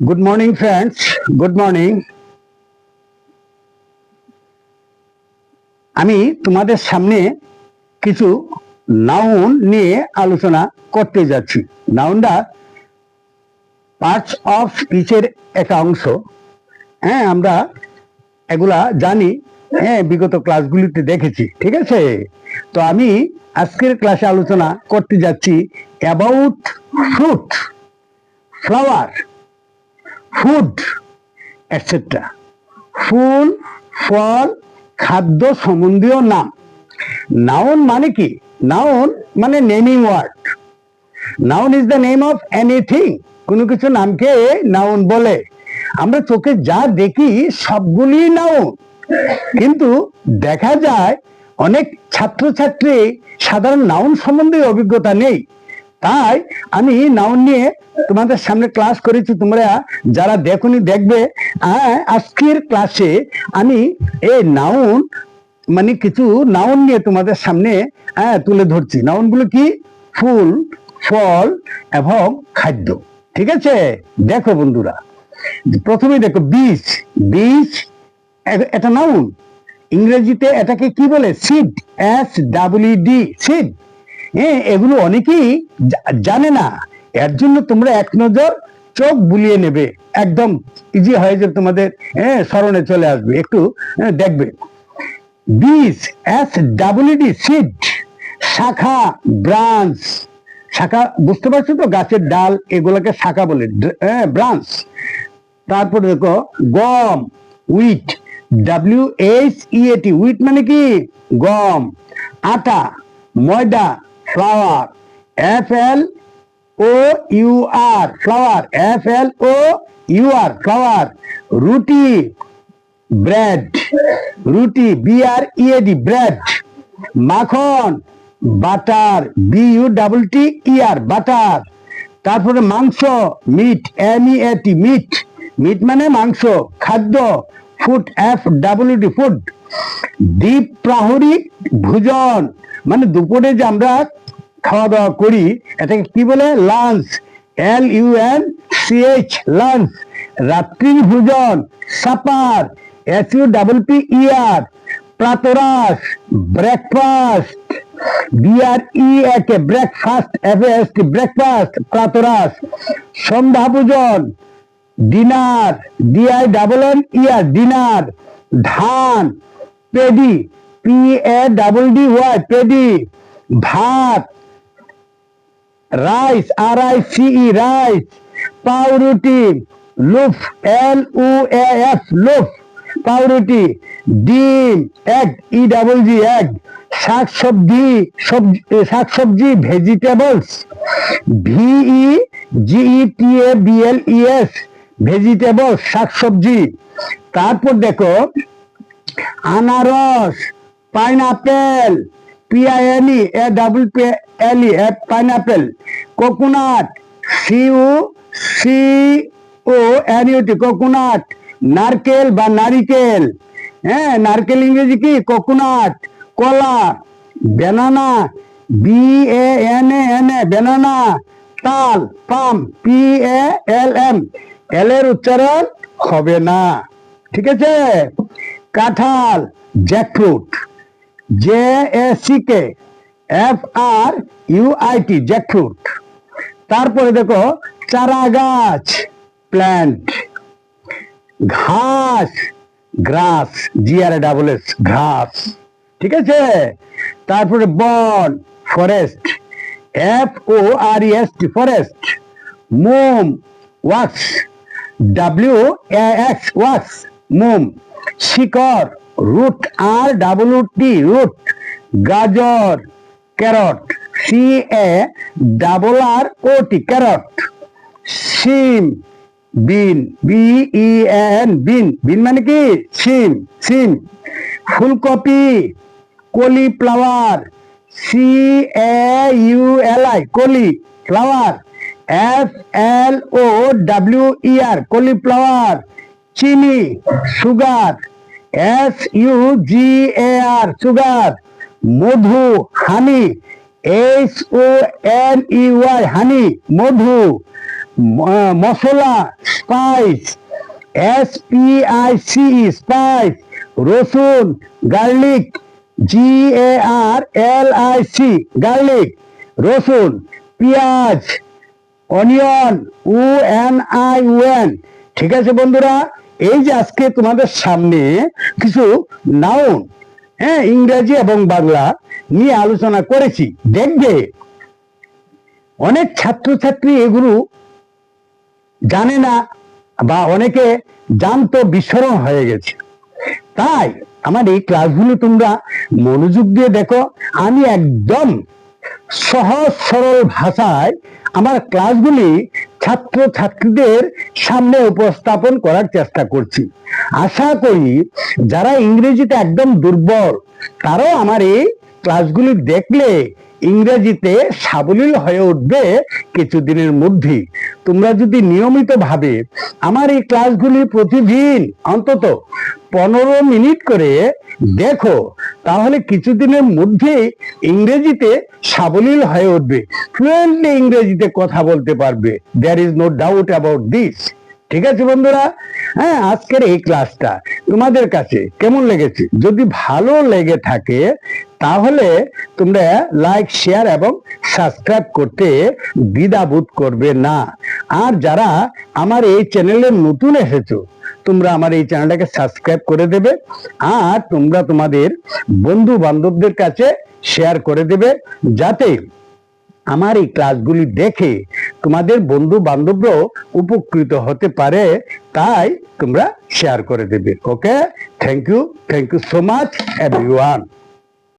Good morning friends, good morning. আমি তোমাদের সামনে কিছু নাউন নিয়ে আলোচনা করতে যাচ্ছি। নাউনটা পার্টস অফ স্পিচের একটা অংশ। হ্যাঁ, আমরা এগুলা জানি, হ্যাঁ, বিগত ক্লাসগুলিতে দেখেছি, ঠিক আছে। তো আমি আজকের ক্লাসে আলোচনা করতে যাচ্ছি about fruit, flower, food etcetera. ফুল, ফল, খাদ্য সম্বন্ধীয় নাম। নাউন মানে কি? নাউন মানে naming word. Noun is the name of anything. কোনো কিছু নামকে নাউন বলে। আমরা চোখে যা দেখি সবগুলি নাউন, কিন্তু দেখা যায় অনেক ছাত্রছাত্রী সাধারণ নাউন সম্বন্ধে অভিজ্ঞতা নেই। তাই আমি নাউন নিয়ে তোমাদের সামনে ক্লাস করেছি। তোমরা যারা দেখোনি দেখবে। আজকের ক্লাসে আমি এই নাউন মানে কিছু নাউন নিয়ে তোমাদের সামনে তুলে ধরছি। নাউনগুলো কি? ফুল, ফল এবং খাদ্য। ঠিক আছে, দেখো বন্ধুরা। প্রথমে দেখো বীজ। বীজ এটা নাউন। ইংরেজিতে এটাকে কি বলে? Seed, SEED, seed. এগুলো অনেকেই জানে না। এর জন্য তোমরা এক নজর চোখ বুলিয়ে নেবে, একদম ইজি হয়ে যাবে, তোমাদের স্মরণে চলে আসবে। একটু দেখবে। বীজ, SEED, সিড। শাখা, ব্রাঞ্চ। শাখা বুঝতে পারছো তো? গাছের ডাল, এগুলোকে শাখা বলে, ব্রাঞ্চ। তারপরে দেখো গম, উইট, WHEAT, উইট মানে কি? গম। আটা, ময়দা, flower, FLOUR, flower, FLOUR, flower. রুটি, ব্রেড, রুটি, BREAD, ব্রেড। মাখন, বাটার, BUTTER, বাটার। তারপরে মাংস, মিট, MEAT, মিট, মিট মানে মাংস। খাদ্য, ফুড, FWD, ফুড। দ্বীপ প্রহরী ভোজন মানে দুপুরে যে আমরা খাওয়া দাওয়া করি, এটাকে কি বলে? Lunch, LUNCH, lunch. রাত্রি ভোজন, সাপার, SUPPER। প্রাতরাশ, breakfast, BREAK, breakfast, FAST, breakfast, প্রাতরাশ। সন্ধ্যা ভোজন, ডিনার, DINNER, ডিনার। ধান, পেডি, PADDY, পেডি। ভাত, রাইস, RICE, রাইস। পাউরুটি, লুফ, LUAF, লুফ, পাউরুটি। ডিম, এগ, EGG, এগ। শাকসবজি, শাকসবজি, ভেজিটেবলস, VEGETABLES, ভেজিটেবলস, শাকসবজি। তারপর দেখো আনারস, pineapple, PINEAPPLE, pineapple. Coconut, COCONUT, coconut. নারকেল বা নারিকেল, নারকেল ইংরেজি কি? কোকোনাট। কলা, ব্যানানা, BANANA, ব্যানানা। তাল, পাম, PALM, এর উচ্চারণ হবে না, ঠিক আছে। কাঁঠাল, জ্যাকফ্রুট, JACKFRUIT, জ্যাকফ্রুট। তারপরে দেখো চারা গাছ, প্ল্যান্ট। ঘাস, গ্রাস, GRASS, ঘাস, ঠিক আছে। তারপরে বন, ফরেস্ট, FOREST, ফরেস্ট। মোম, ওয়াক্স, WAX, ওয়াক্স, মোম। শিকড়, রুট, RWT, রুট। গাজর, ক্যারট, CARROT, ক্যারট। শিম, বিন, BEAN, বিন, বিন মানে কি? শিম, শিম। ফুলকপি, কলিফ্লাওয়ার, CAULI, কলি, ফ্লাওয়ার, FLOWER, কলিফ্লাওয়ার। চিনি, সুগার, SUGAR, সুগার। মধু, হানি, HONEY, হানি, মধু। মশলা, স্পাইস, SPIC, স্পাইস, রসুন, গার্লিক, GARLIC, গার্লিক, রসুন, পেঁয়াজ, অনিয়ন, ONION। ঠিক আছে বন্ধুরা, এই যে আজকে তোমাদের সামনে কিছু নাউন, হ্যাঁ, ইংরেজি এবং বাংলা নিয়ে আলোচনা করেছি। দেখবে অনেক ছাত্রছাত্রী এগুলো জানে না, বা অনেকে জানতো বিস্মরণ হয়ে গেছে। তাই আমার এই ক্লাসগুলো তোমরা মনোযোগ দিয়ে দেখো। আমি একদম সহজ সরল ভাষায় আমার ক্লাসগুলি ছাত্র ছাত্রীদের সামনে উপস্থাপন করার চেষ্টা করছি। আশা করি যারা ইংরেজিতে একদম দুর্বল তারাও আমার এই ক্লাসগুলি দেখলে ইংরেজিতে সাবলীল হয়ে উঠবে কিছুদিনের মধ্যেই। তোমরা যদি নিয়মিত ভাবে আমার এই ক্লাসগুলি প্রতিদিন অন্তত 15 মিনিট করে দেখো, তাহলে কিছুদিনের মধ্যে ইংরেজিতে সাবলীল হয়ে উঠবে, ফ্লুয়েন্টলি ইংরেজিতে কথা বলতে পারবে। There is no doubt about this. ঠিক আছে বন্ধুরা, হ্যাঁ, আজকের এই ক্লাসটা তোমাদের কাছে কেমন লেগেছে? যদি ভালো লেগে থাকে তাহলে তোমরা লাইক, শেয়ার এবং সাবস্ক্রাইব করতে দ্বিধাবোধ করবে না। আর যারা আমার এই চ্যানেলে নতুন এসেছো, তোমরা আমার এই চ্যানেলটাকে সাবস্ক্রাইব করে দেবে, আর তোমরা তোমাদের বন্ধু বান্ধবদের কাছে শেয়ার করে দেবে, যাতে আমার এই ক্লাসগুলি দেখে তোমাদের বন্ধু বান্ধবরাও উপকৃত হতে পারে। তাই তোমরা শেয়ার করে দেবে। Okay, thank you so much everyone.